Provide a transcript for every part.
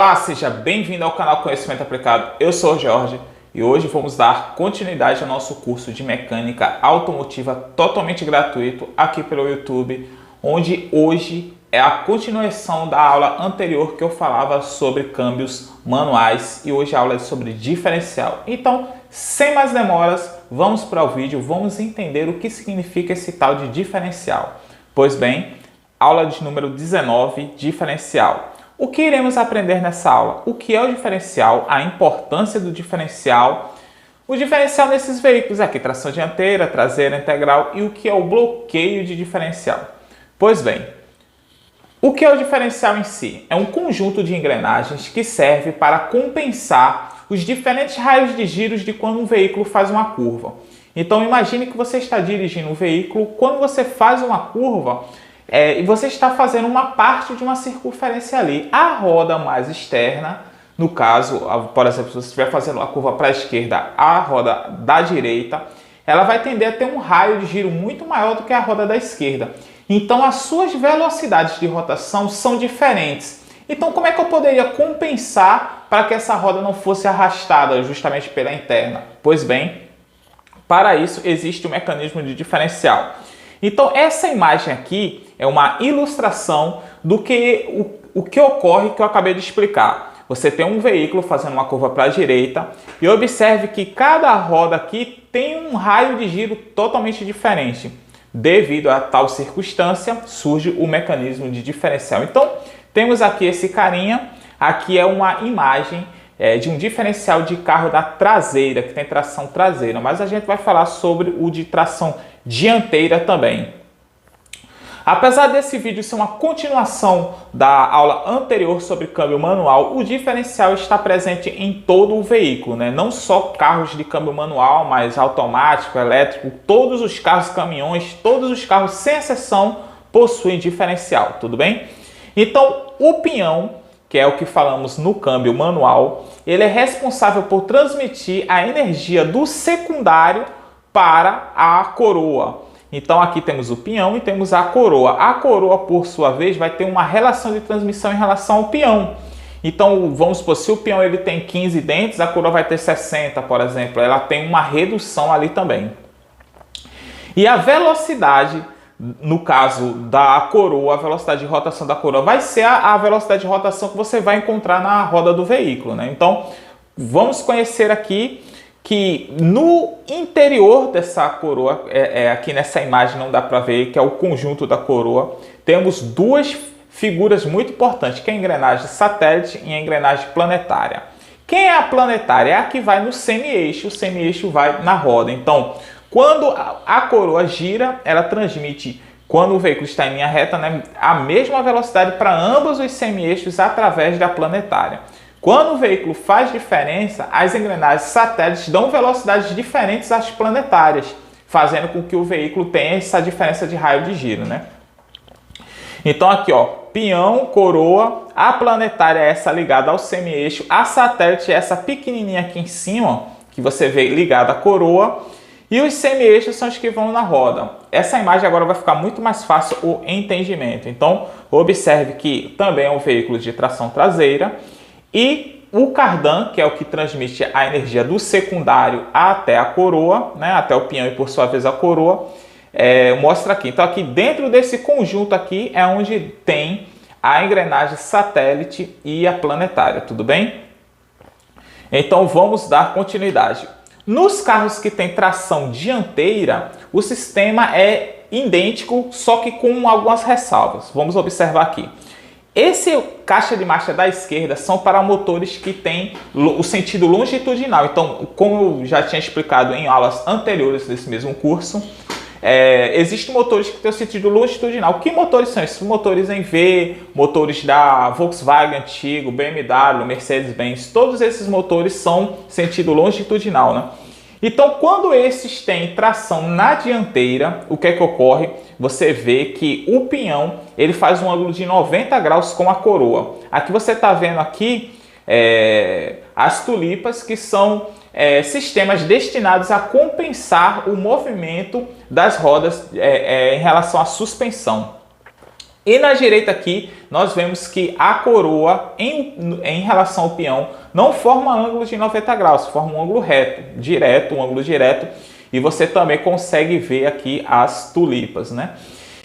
Olá, seja bem-vindo ao canal Conhecimento Aplicado. Eu sou o Jorge e hoje vamos dar continuidade ao nosso curso de mecânica automotiva totalmente gratuito aqui pelo YouTube, onde hoje é a continuação da aula anterior que eu falava sobre câmbios manuais e hoje a aula é sobre diferencial. Então, sem mais demoras, vamos para o vídeo, vamos entender o que significa esse tal de diferencial. Pois bem, aula de número 19, diferencial. O que iremos aprender nessa aula? O que é o diferencial, a importância do diferencial, o diferencial nesses veículos aqui, tração dianteira, traseira, integral e o que é o bloqueio de diferencial. Pois bem, o que é o diferencial em si? É um conjunto de engrenagens que serve para compensar os diferentes raios de giros de quando um veículo faz uma curva. Então imagine que você está dirigindo um veículo, quando você faz uma curva, e você está fazendo uma parte de uma circunferência ali. A roda mais externa, no caso, por exemplo, se você estiver fazendo uma curva para a esquerda, a roda da direita, ela vai tender a ter um raio de giro muito maior do que a roda da esquerda. Então, as suas velocidades de rotação são diferentes. Então, como é que eu poderia compensar para que essa roda não fosse arrastada justamente pela interna? Pois bem, para isso existe o mecanismo de diferencial. Então, essa imagem aqui é uma ilustração do que o que ocorre que eu acabei de explicar. Você tem um veículo fazendo uma curva para a direita e observe que cada roda aqui tem um raio de giro totalmente diferente. Devido a tal circunstância, surge o mecanismo de diferencial. Então, temos aqui esse carinha, aqui é uma imagem de um diferencial de carro da traseira, que tem tração traseira, mas a gente vai falar sobre o de tração dianteira também. Apesar desse vídeo ser uma continuação da aula anterior sobre câmbio manual, o diferencial está presente em todo o veículo, né? Não só carros de câmbio manual, mas automático, elétrico, todos os carros, caminhões, todos os carros, sem exceção, possuem diferencial, tudo bem? Então, o pinhão, que é o que falamos no câmbio manual, ele é responsável por transmitir a energia do secundário para a coroa. Então aqui temos o pinhão e temos a coroa. A coroa, por sua vez, vai ter uma relação de transmissão em relação ao pinhão. Então vamos supor, se o pinhão ele tem 15 dentes, a coroa vai ter 60, por exemplo. Ela tem uma redução ali também. E a velocidade, no caso da coroa, a velocidade de rotação da coroa vai ser a velocidade de rotação que você vai encontrar na roda do veículo, né? Então vamos conhecer aqui que no interior dessa coroa, aqui nessa imagem não dá para ver, que é o conjunto da coroa, temos duas figuras muito importantes, que é a engrenagem satélite e a engrenagem planetária. Quem é a planetária? É a que vai no semi-eixo, o semi-eixo vai na roda. Então, quando a coroa gira, ela transmite, quando o veículo está em linha reta, né, a mesma velocidade para ambos os semi-eixos através da planetária. Quando o veículo faz diferença, as engrenagens satélites dão velocidades diferentes às planetárias, fazendo com que o veículo tenha essa diferença de raio de giro, né? Então aqui, ó, pinhão, coroa, a planetária é essa ligada ao semi-eixo, a satélite é essa pequenininha aqui em cima, que você vê ligada à coroa, e os semi-eixos são os que vão na roda. Essa imagem agora vai ficar muito mais fácil o entendimento. Então, observe que também é um veículo de tração traseira, e o cardan, que é o que transmite a energia do secundário até a coroa, né, até o pinhão e por sua vez a coroa, mostra aqui. Então aqui dentro desse conjunto aqui é onde tem a engrenagem satélite e a planetária, tudo bem? Então vamos dar continuidade. Nos carros que tem tração dianteira, o sistema é idêntico, só que com algumas ressalvas. Vamos observar aqui. Esse caixa de marcha da esquerda são para motores que têm o sentido longitudinal. Então, como eu já tinha explicado em aulas anteriores desse mesmo curso, existem motores que têm o sentido longitudinal. Que motores são esses? Motores em V, motores da Volkswagen antigo, BMW, Mercedes-Benz, todos esses motores são sentido longitudinal, né? Então, quando esses têm tração na dianteira, o que é que ocorre? Você vê que o pinhão ele faz um ângulo de 90 graus com a coroa. Aqui você está vendo aqui as tulipas, que são sistemas destinados a compensar o movimento das rodas em relação à suspensão. E na direita aqui, nós vemos que a coroa, em relação ao peão, não forma ângulo de 90 graus, forma um ângulo reto, direto, um ângulo direto. E você também consegue ver aqui as tulipas, né?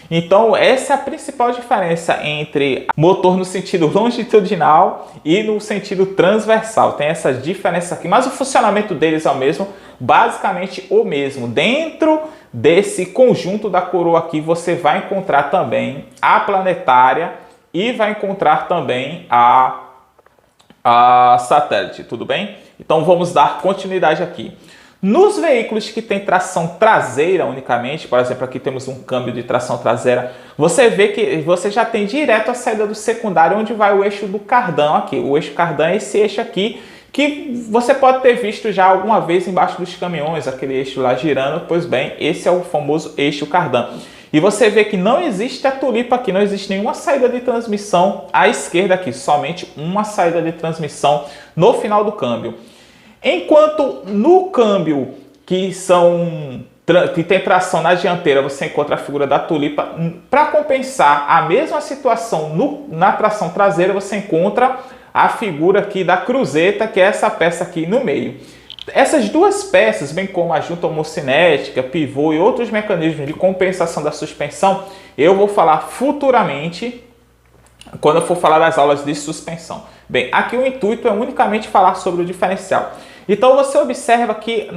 Então, essa é a principal diferença entre motor no sentido longitudinal e no sentido transversal. Tem essa diferença aqui, mas o funcionamento deles é o mesmo, basicamente o mesmo. Dentro desse conjunto da coroa aqui, você vai encontrar também a planetária e vai encontrar também a satélite, tudo bem? Então, vamos dar continuidade aqui. Nos veículos que tem tração traseira unicamente, por exemplo, aqui temos um câmbio de tração traseira, você vê que você já tem direto a saída do secundário, onde vai o eixo do cardão aqui. O eixo cardão é esse eixo aqui, que você pode ter visto já alguma vez embaixo dos caminhões, aquele eixo lá girando. Pois bem, esse é o famoso eixo cardão. E você vê que não existe a tulipa aqui, não existe nenhuma saída de transmissão à esquerda aqui, somente uma saída de transmissão no final do câmbio. Enquanto no câmbio que tem tração na dianteira, você encontra a figura da tulipa, para compensar a mesma situação na tração traseira, você encontra a figura aqui da cruzeta, que é essa peça aqui no meio. Essas duas peças, bem como a junta homocinética, pivô e outros mecanismos de compensação da suspensão, eu vou falar futuramente, quando eu for falar das aulas de suspensão. Bem, aqui o intuito é unicamente falar sobre o diferencial. Então você observa que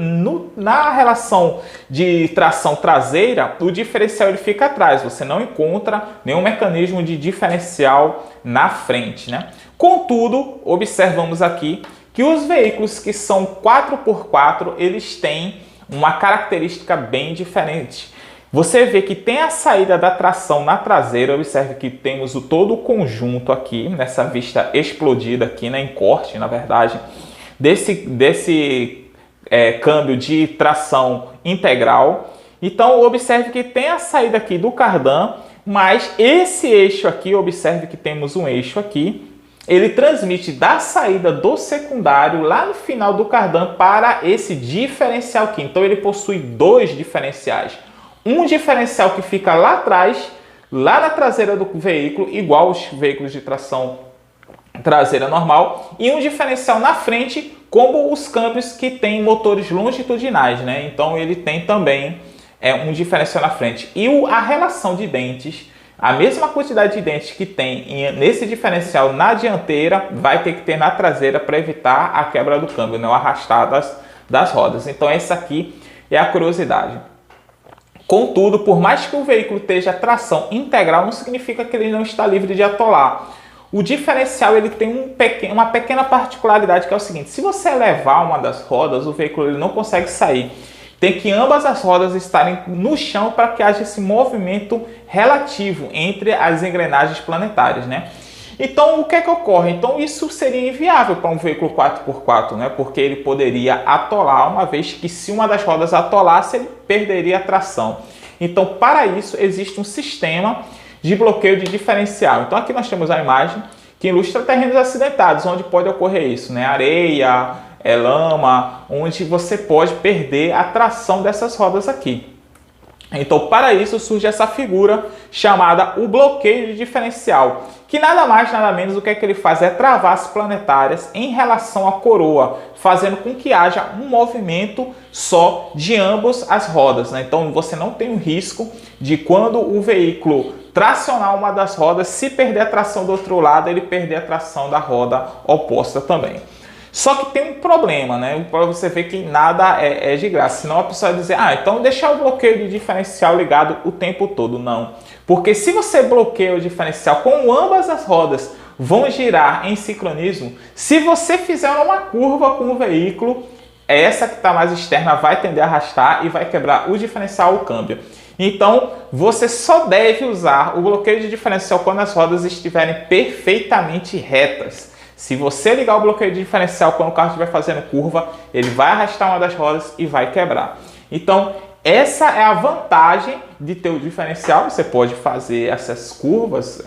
na relação de tração traseira, o diferencial ele fica atrás. Você não encontra nenhum mecanismo de diferencial na frente, né? Contudo, observamos aqui que os veículos que são 4x4, eles têm uma característica bem diferente. Você vê que tem a saída da tração na traseira. Observe que temos todo o conjunto aqui, nessa vista explodida aqui, né, em corte, na verdade, desse câmbio de tração integral. Então, observe que tem a saída aqui do cardan, mas esse eixo aqui, observe que temos um eixo aqui, ele transmite da saída do secundário lá no final do cardan para esse diferencial aqui. Então, ele possui dois diferenciais. Um diferencial que fica lá atrás, lá na traseira do veículo, igual aos veículos de tração traseira normal, e um diferencial na frente, como os câmbios que têm motores longitudinais, né? Então ele tem também um diferencial na frente. E a relação de dentes, a mesma quantidade de dentes que tem nesse diferencial na dianteira, vai ter que ter na traseira para evitar a quebra do câmbio, né? O arrastar das rodas. Então essa aqui é a curiosidade. Contudo, por mais que o veículo esteja tração integral, não significa que ele não está livre de atolar. O diferencial ele tem uma pequena particularidade, que é o seguinte: se você elevar uma das rodas, o veículo ele não consegue sair. Tem que ambas as rodas estarem no chão para que haja esse movimento relativo entre as engrenagens planetárias, né? Então, o que é que ocorre? Então, isso seria inviável para um veículo 4x4, né? Porque ele poderia atolar, uma vez que se uma das rodas atolasse, ele perderia a tração. Então, para isso, existe um sistema de bloqueio de diferencial. Então, aqui nós temos a imagem que ilustra terrenos acidentados, onde pode ocorrer isso, né? Areia, lama, onde você pode perder a tração dessas rodas aqui. Então, para isso, surge essa figura chamada o bloqueio de diferencial, que nada mais, nada menos, o que é que ele faz? É travar as planetárias em relação à coroa, fazendo com que haja um movimento só de ambas as rodas, né? Então, você não tem o risco de, quando o veículo tracionar uma das rodas, se perder a tração do outro lado, ele perder a tração da roda oposta também. Só que tem um problema, né? Para você ver que nada é de graça. Senão a pessoa vai dizer, então deixar o bloqueio de diferencial ligado o tempo todo. Não. Porque se você bloqueia o diferencial, como ambas as rodas vão girar em sincronismo, se você fizer uma curva com o veículo, essa que está mais externa vai tender a arrastar e vai quebrar o diferencial, o câmbio. Então, você só deve usar o bloqueio de diferencial quando as rodas estiverem perfeitamente retas. Se você ligar o bloqueio de diferencial quando o carro estiver fazendo curva, ele vai arrastar uma das rodas e vai quebrar. Então, essa é a vantagem de ter o diferencial. Você pode fazer essas curvas,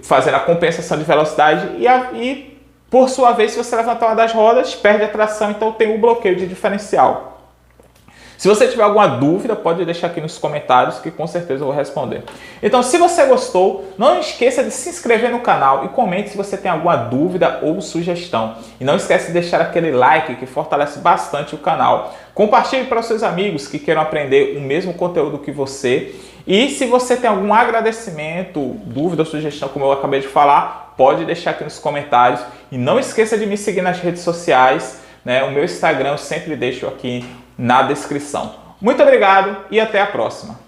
fazendo a compensação de velocidade e, por sua vez, se você levantar uma das rodas, perde a tração, então tem o bloqueio de diferencial. Se você tiver alguma dúvida, pode deixar aqui nos comentários que com certeza eu vou responder. Então, se você gostou, não esqueça de se inscrever no canal e comente se você tem alguma dúvida ou sugestão. E não esquece de deixar aquele like que fortalece bastante o canal. Compartilhe para os seus amigos que queiram aprender o mesmo conteúdo que você. E se você tem algum agradecimento, dúvida ou sugestão, como eu acabei de falar, pode deixar aqui nos comentários. E não esqueça de me seguir nas redes sociais, né? O meu Instagram eu sempre deixo aqui na descrição. Muito obrigado e até a próxima.